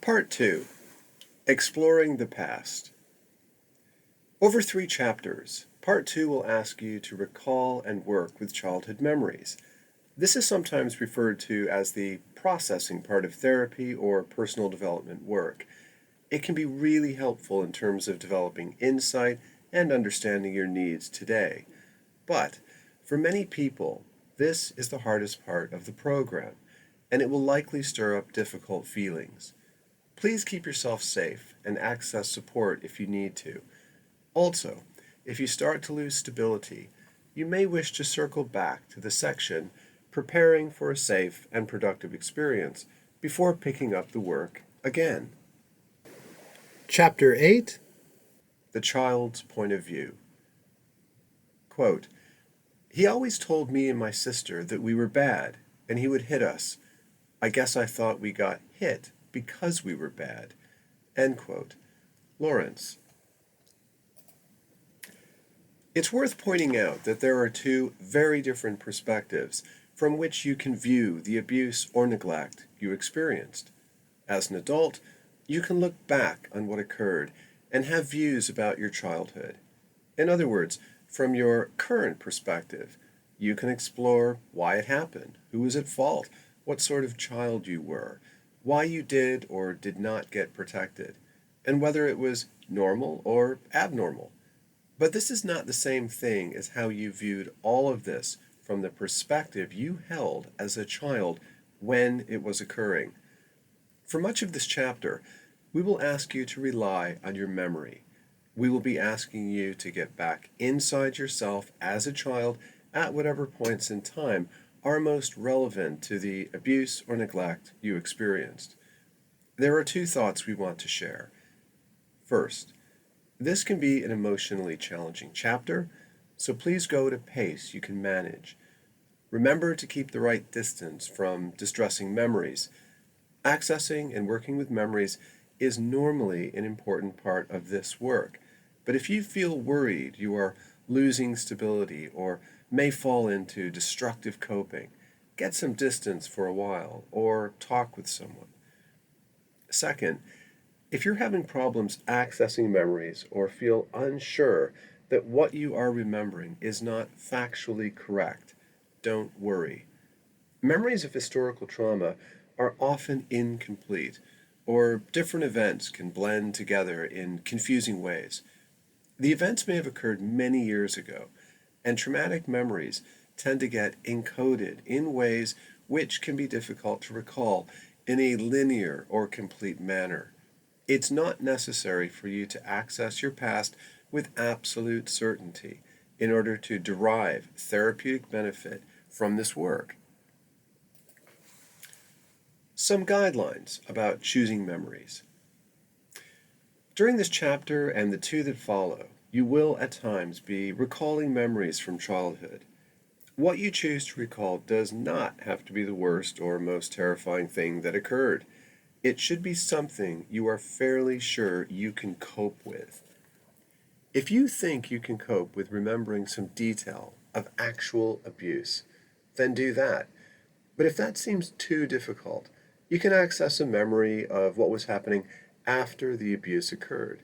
Part 2. Exploring the Past. Over 3 chapters, Part 2 will ask you to recall and work with childhood memories. This is sometimes referred to as the processing part of therapy or personal development work. It can be really helpful in terms of developing insight and understanding your needs today. But for many people, this is the hardest part of the program, and it will likely stir up difficult feelings. Please keep yourself safe and access support if you need to. Also, if you start to lose stability, you may wish to circle back to the section Preparing for a Safe and Productive Experience before picking up the work again. Chapter 8. The Child's Point of View. Quote, "He always told me and my sister that we were bad, and he would hit us. I guess I thought we got hit because we were bad." End quote. Lawrence. It's worth pointing out that there are 2 very different perspectives from which you can view the abuse or neglect you experienced. As an adult, you can look back on what occurred and have views about your childhood. In other words, from your current perspective, you can explore why it happened, who was at fault, what sort of child you were, why you did or did not get protected, and whether it was normal or abnormal. But this is not the same thing as how you viewed all of this from the perspective you held as a child when it was occurring. For much of this chapter, we will ask you to rely on your memory. We will be asking you to get back inside yourself as a child at whatever points in time are most relevant to the abuse or neglect you experienced. There are 2 thoughts we want to share. First, this can be an emotionally challenging chapter, so please go at a pace you can manage. Remember to keep the right distance from distressing memories. Accessing and working with memories is normally an important part of this work, but if you feel worried you are losing stability or may fall into destructive coping, get some distance for a while or talk with someone. Second, if you're having problems accessing memories or feel unsure that what you are remembering is not factually correct, don't worry. Memories of historical trauma are often incomplete, or different events can blend together in confusing ways. The events may have occurred many years ago, and traumatic memories tend to get encoded in ways which can be difficult to recall in a linear or complete manner. It's not necessary for you to access your past with absolute certainty in order to derive therapeutic benefit from this work. Some guidelines about choosing memories. During this chapter and the 2 that follow, you will at times be recalling memories from childhood. What you choose to recall does not have to be the worst or most terrifying thing that occurred. It should be something you are fairly sure you can cope with. If you think you can cope with remembering some detail of actual abuse, then do that. But if that seems too difficult, you can access a memory of what was happening after the abuse occurred.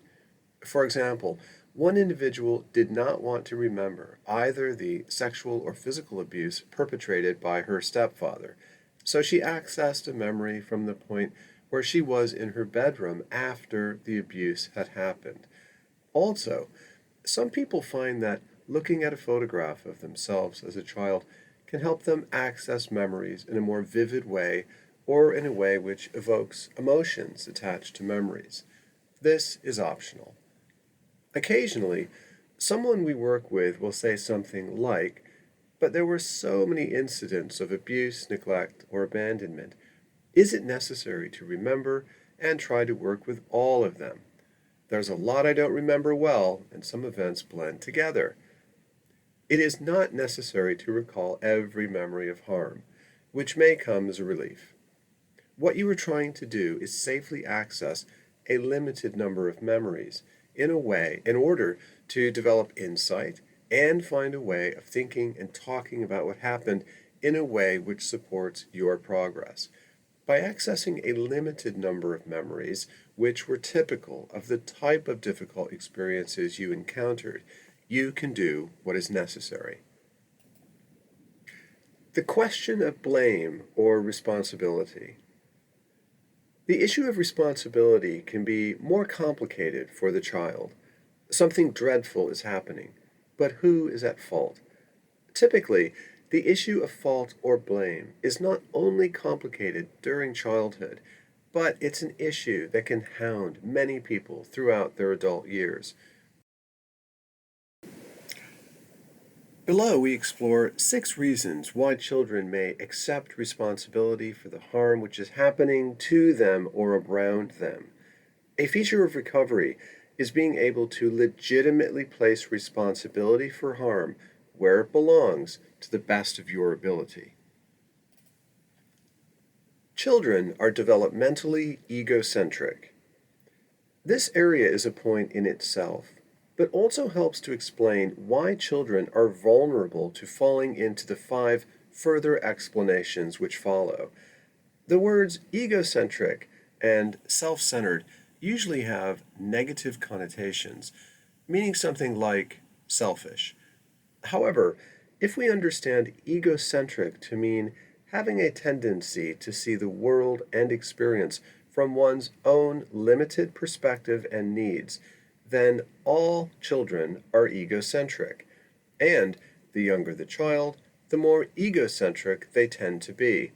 For example, one individual did not want to remember either the sexual or physical abuse perpetrated by her stepfather, so she accessed a memory from the point where she was in her bedroom after the abuse had happened. Also, some people find that looking at a photograph of themselves as a child can help them access memories in a more vivid way or in a way which evokes emotions attached to memories. This is optional. Occasionally, someone we work with will say something like, "But there were so many incidents of abuse, neglect, or abandonment. Is it necessary to remember and try to work with all of them? There's a lot I don't remember well, and some events blend together." It is not necessary to recall every memory of harm, which may come as a relief. What you are trying to do is safely access a limited number of memories in order to develop insight and find a way of thinking and talking about what happened in a way which supports your progress. By accessing a limited number of memories, which were typical of the type of difficult experiences you encountered, you can do what is necessary. The question of blame or responsibility. The issue of responsibility can be more complicated for the child. Something dreadful is happening, but who is at fault? Typically, the issue of fault or blame is not only complicated during childhood, but it's an issue that can hound many people throughout their adult years. Below, we explore 6 reasons why children may accept responsibility for the harm which is happening to them or around them. A feature of recovery is being able to legitimately place responsibility for harm where it belongs to the best of your ability. Children are developmentally egocentric. This area is a point in itself, but also helps to explain why children are vulnerable to falling into the 5 further explanations which follow. The words egocentric and self-centered usually have negative connotations, meaning something like selfish. However, if we understand egocentric to mean having a tendency to see the world and experience from one's own limited perspective and needs, then all children are egocentric. And the younger the child, the more egocentric they tend to be.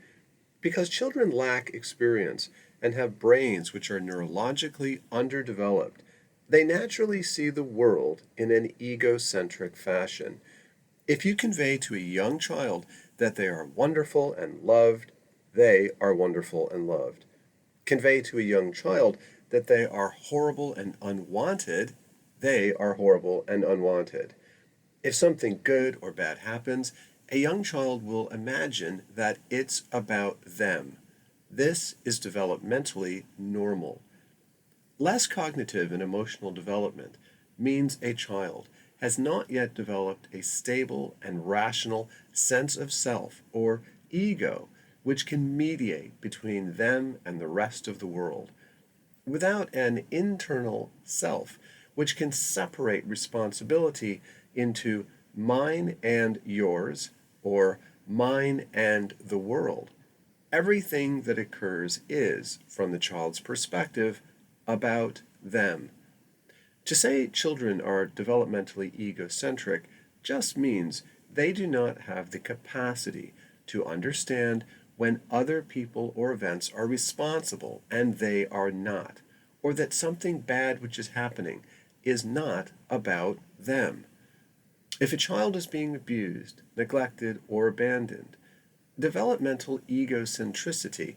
Because children lack experience and have brains which are neurologically underdeveloped, they naturally see the world in an egocentric fashion. If you convey to a young child that they are wonderful and loved, they are wonderful and loved. Convey to a young child that they are horrible and unwanted, they are horrible and unwanted. If something good or bad happens, a young child will imagine that it's about them. This is developmentally normal. Less cognitive and emotional development means a child has not yet developed a stable and rational sense of self or ego which can mediate between them and the rest of the world. Without an internal self which can separate responsibility into mine and yours or mine and the world, everything that occurs is, from the child's perspective, about them. To say children are developmentally egocentric just means they do not have the capacity to understand when other people or events are responsible and they are not, or that something bad which is happening is not about them. If a child is being abused, neglected, or abandoned, developmental egocentricity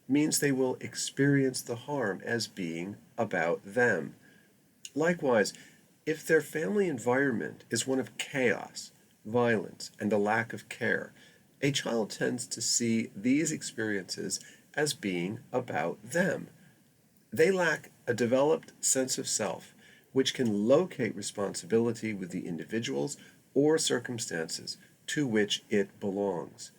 means they will experience the harm as being about them. Likewise, if their family environment is one of chaos, violence, and a lack of care, a child tends to see these experiences as being about them. They lack a developed sense of self, which can locate responsibility with the individuals or circumstances to which it belongs.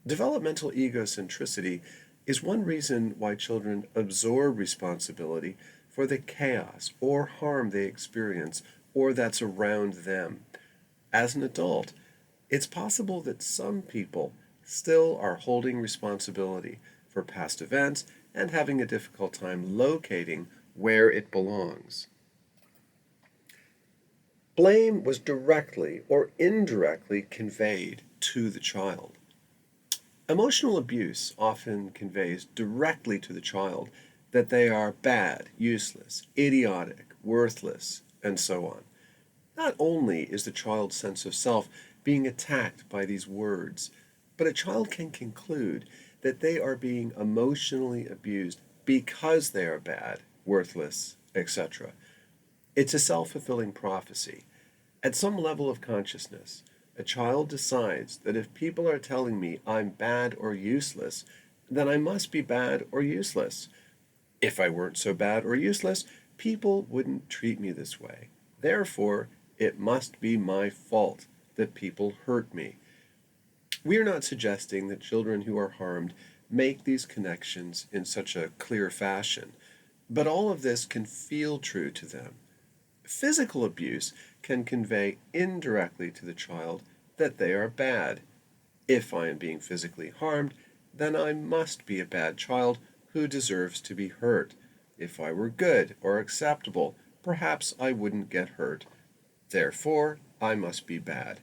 Developmental egocentricity is one reason why children absorb responsibility for the chaos or harm they experience or that's around them. As an adult, it's possible that some people still are holding responsibility for past events and having a difficult time locating where it belongs. Blame was directly or indirectly conveyed to the child. Emotional abuse often conveys directly to the child that they are bad, useless, idiotic, worthless, and so on. Not only is the child's sense of self being attacked by these words, but a child can conclude that they are being emotionally abused because they are bad, worthless, etc. It's a self-fulfilling prophecy. At some level of consciousness, a child decides that if people are telling me I'm bad or useless, then I must be bad or useless. If I weren't so bad or useless, people wouldn't treat me this way. Therefore, it must be my fault that people hurt me. We are not suggesting that children who are harmed make these connections in such a clear fashion, but all of this can feel true to them. Physical abuse can convey indirectly to the child that they are bad. If I am being physically harmed, then I must be a bad child who deserves to be hurt. If I were good or acceptable, perhaps I wouldn't get hurt. Therefore, I must be bad.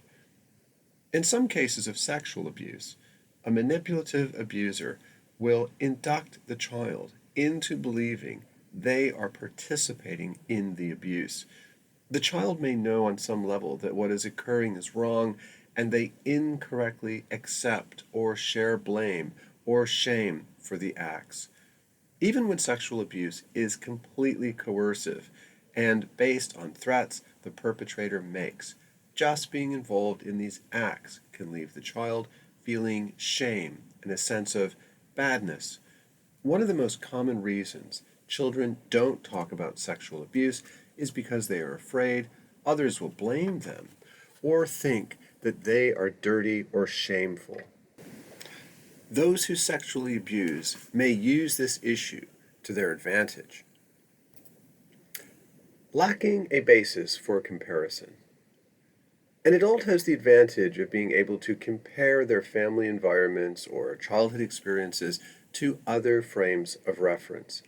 In some cases of sexual abuse, a manipulative abuser will induct the child into believing they are participating in the abuse. The child may know on some level that what is occurring is wrong, and they incorrectly accept or share blame or shame for the acts. Even when sexual abuse is completely coercive and based on threats the perpetrator makes, just being involved in these acts can leave the child feeling shame and a sense of badness. One of the most common reasons children don't talk about sexual abuse is because they are afraid others will blame them or think that they are dirty or shameful. Those who sexually abuse may use this issue to their advantage. Lacking a basis for comparison. An adult has the advantage of being able to compare their family environments or childhood experiences to other frames of reference.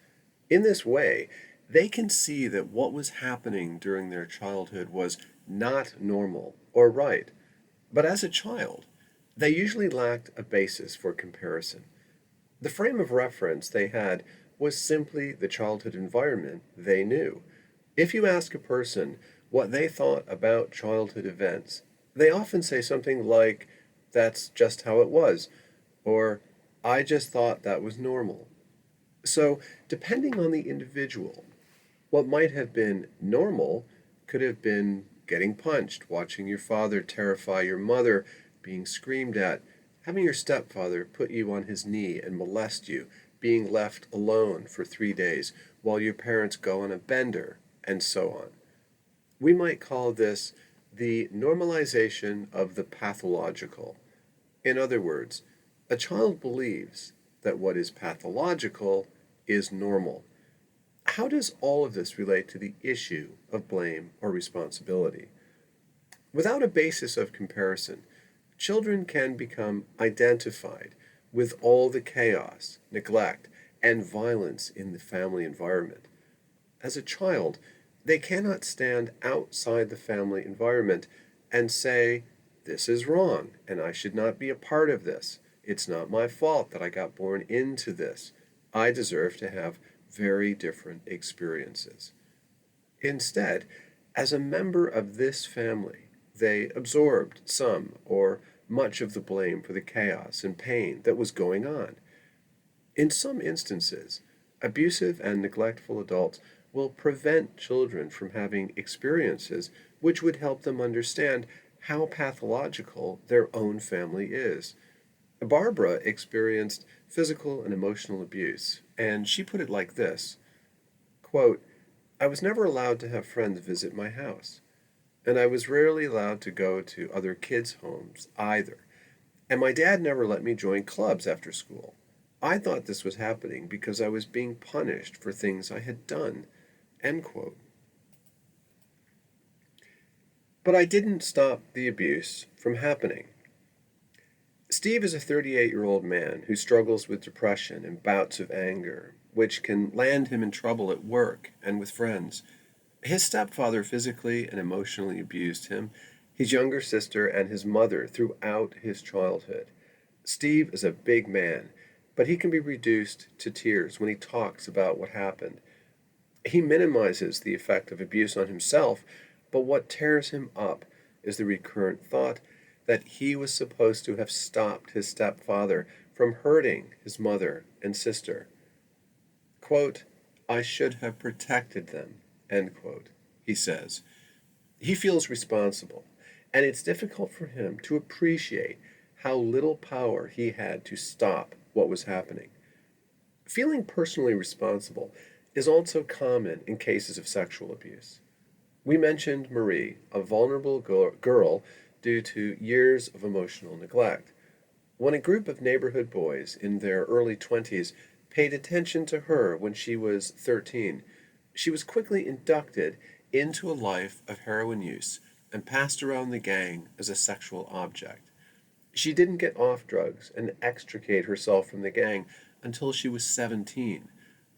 In this way, they can see that what was happening during their childhood was not normal or right. But as a child, they usually lacked a basis for comparison. The frame of reference they had was simply the childhood environment they knew. If you ask a person what they thought about childhood events, they often say something like, "That's just how it was," or "I just thought that was normal." So, depending on the individual, what might have been normal could have been getting punched, watching your father terrify your mother, being screamed at, having your stepfather put you on his knee and molest you, being left alone for 3 days while your parents go on a bender, and so on. We might call this the normalization of the pathological. In other words, a child believes that what is pathological is normal. How does all of this relate to the issue of blame or responsibility? Without a basis of comparison, children can become identified with all the chaos, neglect, and violence in the family environment. As a child, they cannot stand outside the family environment and say, "This is wrong, and I should not be a part of this. It's not my fault that I got born into this. I deserve to have very different experiences." Instead, as a member of this family, they absorbed some or much of the blame for the chaos and pain that was going on. In some instances, abusive and neglectful adults will prevent children from having experiences which would help them understand how pathological their own family is. Barbara experienced physical and emotional abuse, and she put it like this, quote, "I was never allowed to have friends visit my house, and I was rarely allowed to go to other kids' homes either, and my dad never let me join clubs after school. I thought this was happening because I was being punished for things I had done." End quote. But I didn't stop the abuse from happening. Steve is a 38-year-old man who struggles with depression and bouts of anger, which can land him in trouble at work and with friends. His stepfather physically and emotionally abused him, his younger sister, and his mother throughout his childhood. Steve is a big man, but he can be reduced to tears when he talks about what happened. He minimizes the effect of abuse on himself, but what tears him up is the recurrent thought that he was supposed to have stopped his stepfather from hurting his mother and sister. Quote, "I should have protected them," end quote, he says. He feels responsible, and it's difficult for him to appreciate how little power he had to stop what was happening. Feeling personally responsible is also common in cases of sexual abuse. We mentioned Marie, a vulnerable girl due to years of emotional neglect. When a group of neighborhood boys in their early 20s paid attention to her when she was 13, she was quickly inducted into a life of heroin use and passed around the gang as a sexual object. She didn't get off drugs and extricate herself from the gang until she was 17,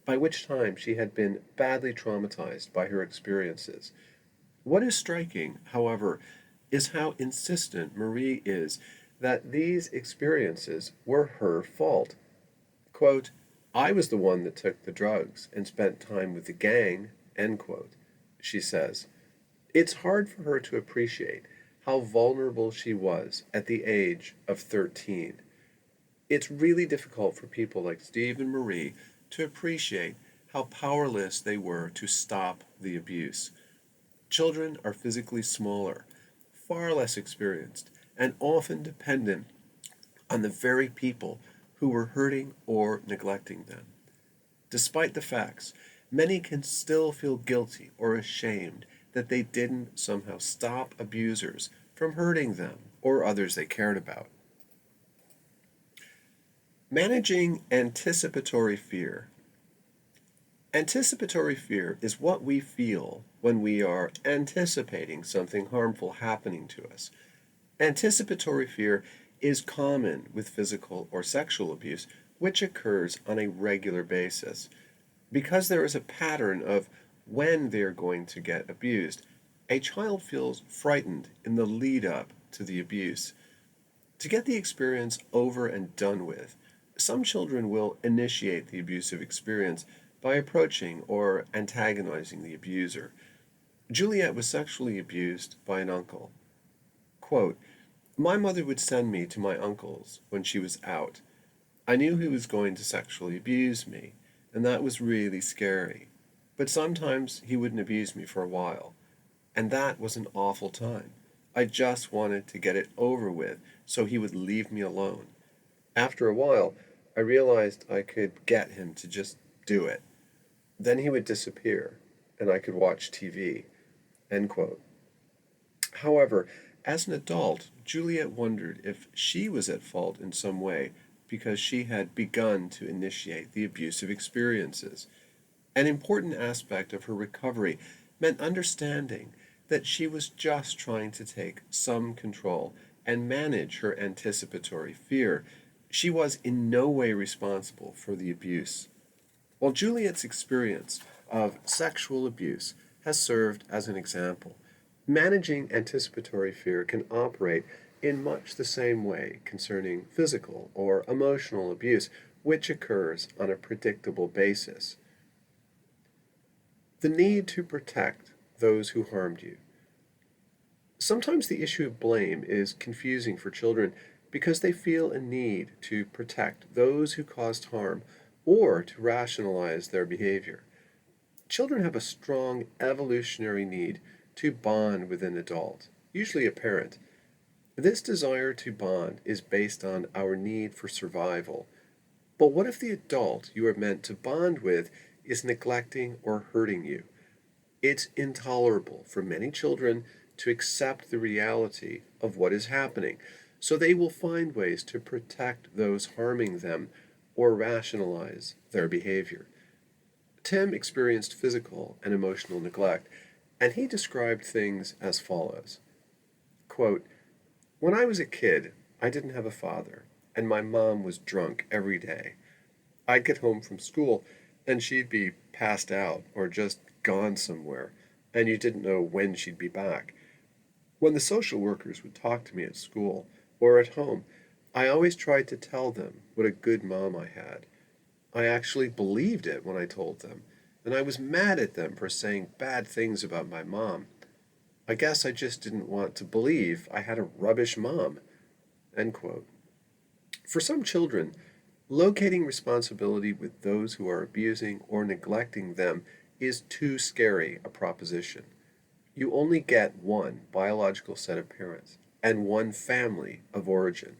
by which time she had been badly traumatized by her experiences. What is striking, however, is how insistent Marie is that these experiences were her fault. Quote, I was the one that took the drugs and spent time with the gang, end quote, she says. It's hard for her to appreciate how vulnerable she was at the age of 13. It's really difficult for people like Steve and Marie to appreciate how powerless they were to stop the abuse. Children are physically smaller, far less experienced, and often dependent on the very people who were hurting or neglecting them. Despite the facts, many can still feel guilty or ashamed that they didn't somehow stop abusers from hurting them or others they cared about. Managing anticipatory fear. Anticipatory fear is what we feel when we are anticipating something harmful happening to us. Anticipatory fear is common with physical or sexual abuse, which occurs on a regular basis. Because there is a pattern of when they're going to get abused, a child feels frightened in the lead up to the abuse. To get the experience over and done with, some children will initiate the abusive experience by approaching or antagonizing the abuser. Juliet was sexually abused by an uncle. Quote, my mother would send me to my uncle's when she was out. I knew he was going to sexually abuse me, and that was really scary. But sometimes he wouldn't abuse me for a while, and that was an awful time. I just wanted to get it over with so he would leave me alone. After a while, I realized I could get him to just do it. Then he would disappear, and I could watch TV. End quote. However, as an adult, Juliet wondered if she was at fault in some way because she had begun to initiate the abusive experiences. An important aspect of her recovery meant understanding that she was just trying to take some control and manage her anticipatory fear. She was in no way responsible for the abuse. While Juliet's experience of sexual abuse has served as an example, managing anticipatory fear can operate in much the same way concerning physical or emotional abuse, which occurs on a predictable basis. The need to protect those who harmed you. Sometimes the issue of blame is confusing for children because they feel a need to protect those who caused harm or to rationalize their behavior. Children have a strong evolutionary need to bond with an adult, usually a parent. This desire to bond is based on our need for survival. But what if the adult you are meant to bond with is neglecting or hurting you? It's intolerable for many children to accept the reality of what is happening, so they will find ways to protect those harming them or rationalize their behavior. Tim experienced physical and emotional neglect, and he described things as follows. Quote, when I was a kid, I didn't have a father, and my mom was drunk every day. I'd get home from school, and she'd be passed out or just gone somewhere, and you didn't know when she'd be back. When the social workers would talk to me at school or at home, I always tried to tell them what a good mom I had. I actually believed it when I told them, and I was mad at them for saying bad things about my mom. I guess I just didn't want to believe I had a rubbish mom. End quote. For some children, locating responsibility with those who are abusing or neglecting them is too scary a proposition. You only get one biological set of parents and one family of origin.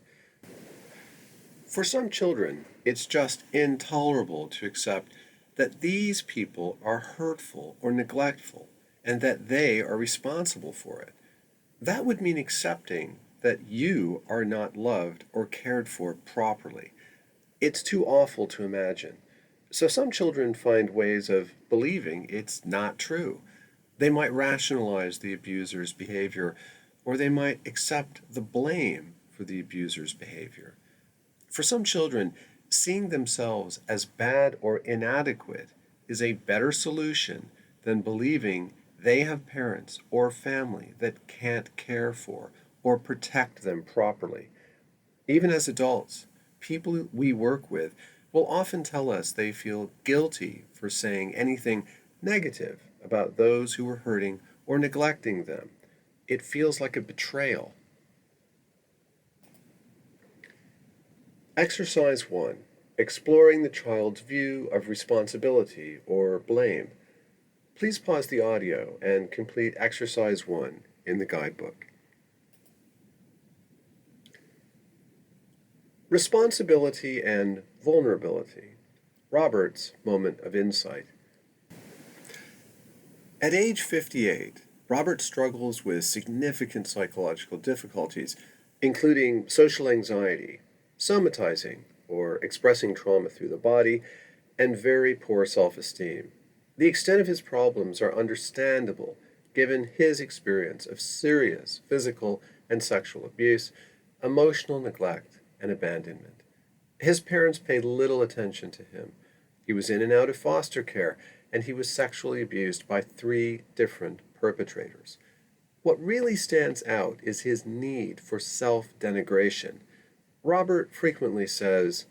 For some children, it's just intolerable to accept that these people are hurtful or neglectful and that they are responsible for it. That would mean accepting that you are not loved or cared for properly. It's too awful to imagine. So some children find ways of believing it's not true. They might rationalize the abuser's behavior, or they might accept the blame for the abuser's behavior. For some children, seeing themselves as bad or inadequate is a better solution than believing they have parents or family that can't care for or protect them properly. Even as adults, people we work with will often tell us they feel guilty for saying anything negative about those who were hurting or neglecting them. It feels like a betrayal. Exercise 1. Exploring the child's view of responsibility or blame. Please pause the audio and complete Exercise 1 in the guidebook. Responsibility and vulnerability. Robert's moment of insight. At age 58, Robert struggles with significant psychological difficulties, including social anxiety, somatizing, or expressing trauma through the body, and very poor self-esteem. The extent of his problems are understandable given his experience of serious physical and sexual abuse, emotional neglect, and abandonment. His parents paid little attention to him. He was in and out of foster care, and he was sexually abused by 3 different perpetrators. What really stands out is his need for self-denigration. Robert frequently says,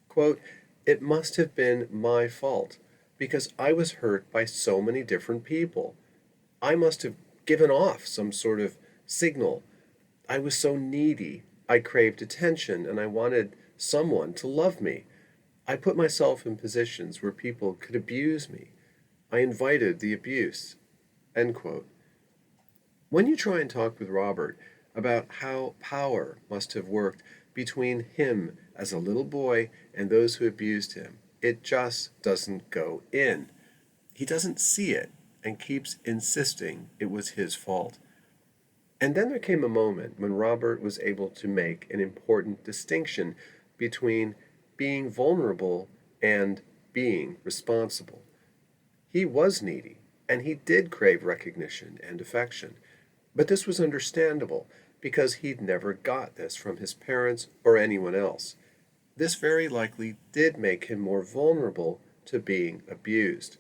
quote, "It must have been my fault because I was hurt by so many different people. I must have given off some sort of signal. I was so needy. I craved attention and I wanted someone to love me. I put myself in positions where people could abuse me. I invited the abuse." End quote. When you try and talk with Robert about how power must have worked between him as a little boy and those who abused him, it just doesn't go in. He doesn't see it and keeps insisting it was his fault. And then there came a moment when Robert was able to make an important distinction between being vulnerable and being responsible. He was needy, and he did crave recognition and affection. But this was understandable because he'd never got this from his parents or anyone else. This very likely did make him more vulnerable to being abused.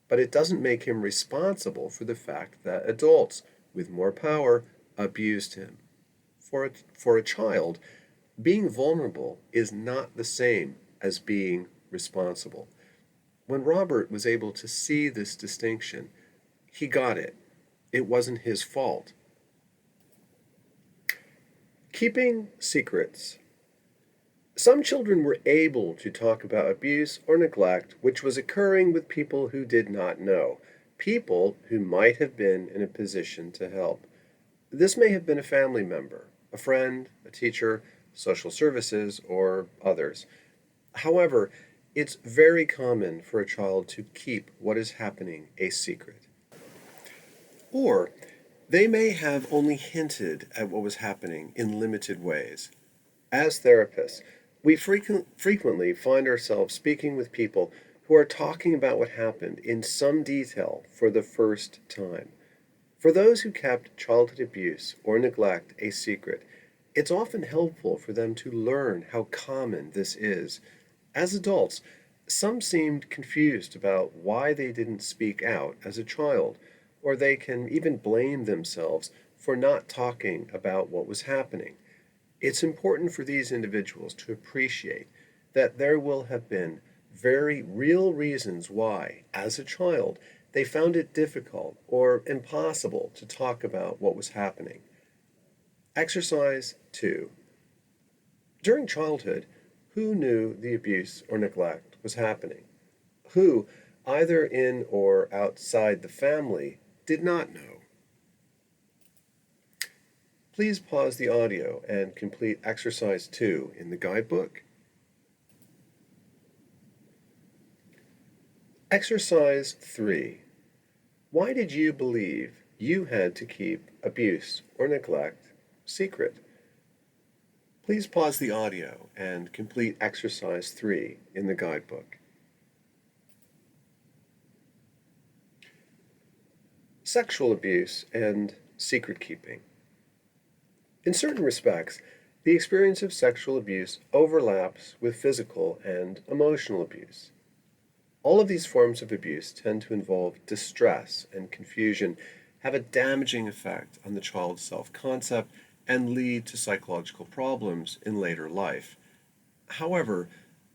But it doesn't make him responsible for the fact that adults with more power abused him. For a child, being vulnerable is not the same as being responsible. When Robert was able to see this distinction, he got it. It wasn't his fault. Keeping secrets. Some children were able to talk about abuse or neglect which was occurring with people who did not know, people who might have been in a position to help. This may have been a family member, a friend, a teacher, social services, or others. However, it's very common for a child to keep what is happening a secret. Or they may have only hinted at what was happening in limited ways. As therapists, we frequently find ourselves speaking with people who are talking about what happened in some detail for the first time. For those who kept childhood abuse or neglect a secret, it's often helpful for them to learn how common this is. As adults, some seemed confused about why they didn't speak out as a child, or they can even blame themselves for not talking about what was happening. It's important for these individuals to appreciate that there will have been very real reasons why, as a child, they found it difficult or impossible to talk about what was happening. Exercise 2. During childhood, who knew the abuse or neglect was happening? Who, either in or outside the family, did not know? Please pause the audio and complete Exercise 2 in the guidebook. Exercise 3. Why did you believe you had to keep abuse or neglect secret? Please pause the audio and complete exercise 3 in the guidebook. Sexual abuse and secret keeping. In certain respects, the experience of sexual abuse overlaps with physical and emotional abuse. All of these forms of abuse tend to involve distress and confusion, have a damaging effect on the child's self-concept, and lead to psychological problems in later life. However,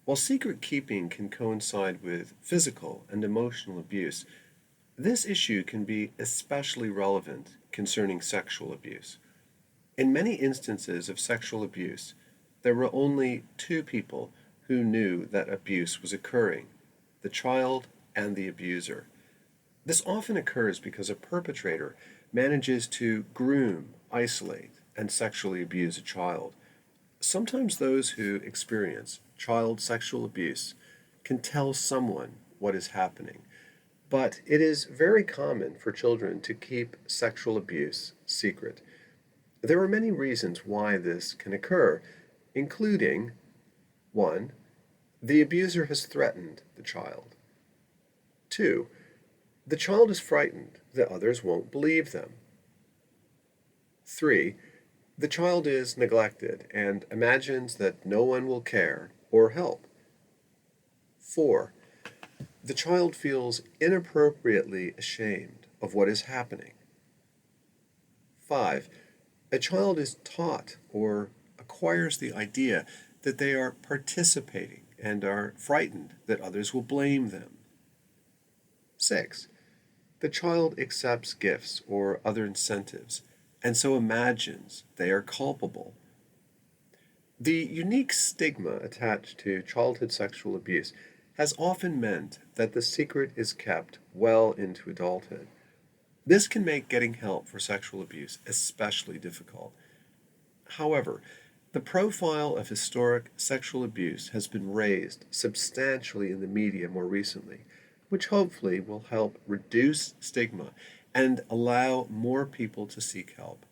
while secret keeping can coincide with physical and emotional abuse, this issue can be especially relevant concerning sexual abuse. In many instances of sexual abuse, there were only two people who knew that abuse was occurring: the child and the abuser. This often occurs because a perpetrator manages to groom, isolate, and sexually abuse a child. Sometimes those who experience child sexual abuse can tell someone what is happening, but it is very common for children to keep sexual abuse secret. There are many reasons why this can occur, including 1. The abuser has threatened the child. 2. The child is frightened that others won't believe them. 3. The child is neglected and imagines that no one will care or help. 4. The child feels inappropriately ashamed of what is happening. 5. A child is taught or acquires the idea that they are participating and are frightened that others will blame them. 6. The child accepts gifts or other incentives and so imagines they are culpable. The unique stigma attached to childhood sexual abuse has often meant that the secret is kept well into adulthood. This can make getting help for sexual abuse especially difficult. However, the profile of historic sexual abuse has been raised substantially in the media more recently, which hopefully will help reduce stigma and allow more people to seek help.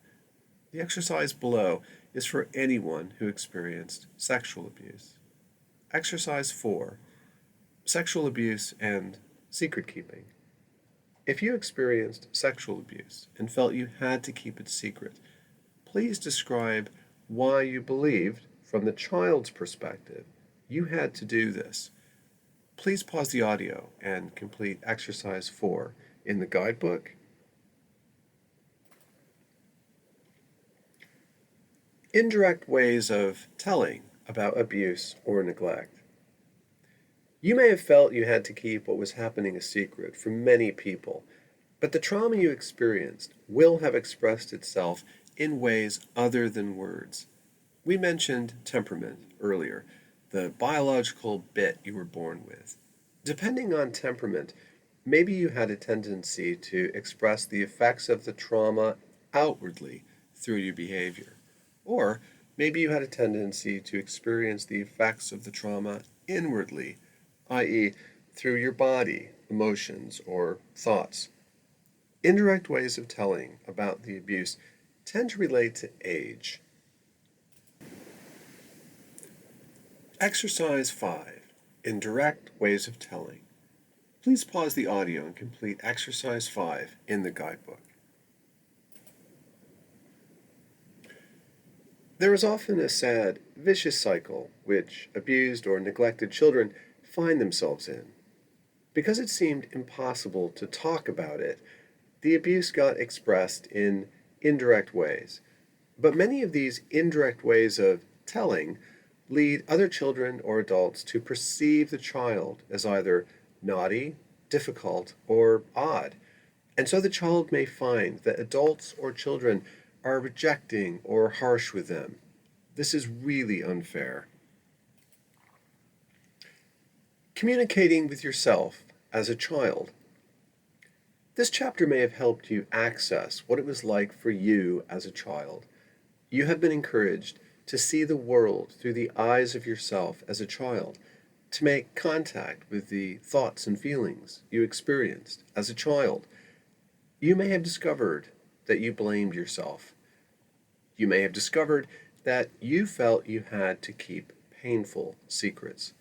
The exercise below is for anyone who experienced sexual abuse. Exercise 4. Sexual abuse and secret keeping. If you experienced sexual abuse and felt you had to keep it secret, please describe why you believed, from the child's perspective, you had to do this. Please pause the audio and complete exercise 4 in the guidebook. Indirect ways of telling about abuse or neglect. You may have felt you had to keep what was happening a secret from many people, but the trauma you experienced will have expressed itself in ways other than words. We mentioned temperament earlier, the biological bit you were born with. Depending on temperament, maybe you had a tendency to express the effects of the trauma outwardly through your behavior. Or maybe you had a tendency to experience the effects of the trauma inwardly, i.e., through your body, emotions, or thoughts. Indirect ways of telling about the abuse tend to relate to age. Exercise 5. Indirect ways of telling. Please pause the audio and complete exercise 5 in the guidebook. There is often a sad, vicious cycle which abused or neglected children find themselves in. Because it seemed impossible to talk about it, the abuse got expressed in indirect ways. But many of these indirect ways of telling lead other children or adults to perceive the child as either naughty, difficult, or odd. And so the child may find that adults or children are rejecting or harsh with them. This is really unfair. Communicating with yourself as a child. This chapter may have helped you access what it was like for you as a child. You have been encouraged to see the world through the eyes of yourself as a child, to make contact with the thoughts and feelings you experienced as a child. You may have discovered that you blamed yourself. You may have discovered that you felt you had to keep painful secrets.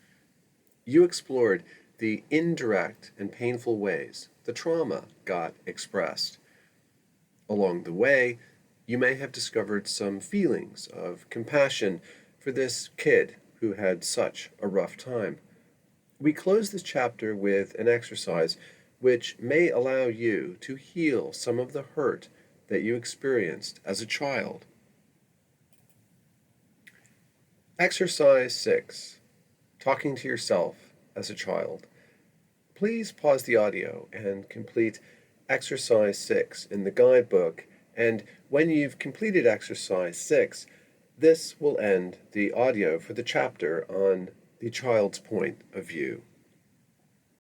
You explored the indirect and painful ways the trauma got expressed. Along the way, you may have discovered some feelings of compassion for this kid who had such a rough time. We close this chapter with an exercise which may allow you to heal some of the hurt that you experienced as a child. Exercise 6. Talking to yourself as a child. Please pause the audio and complete Exercise 6 in the guidebook, and when you've completed Exercise 6, this will end the audio for the chapter on the child's point of view.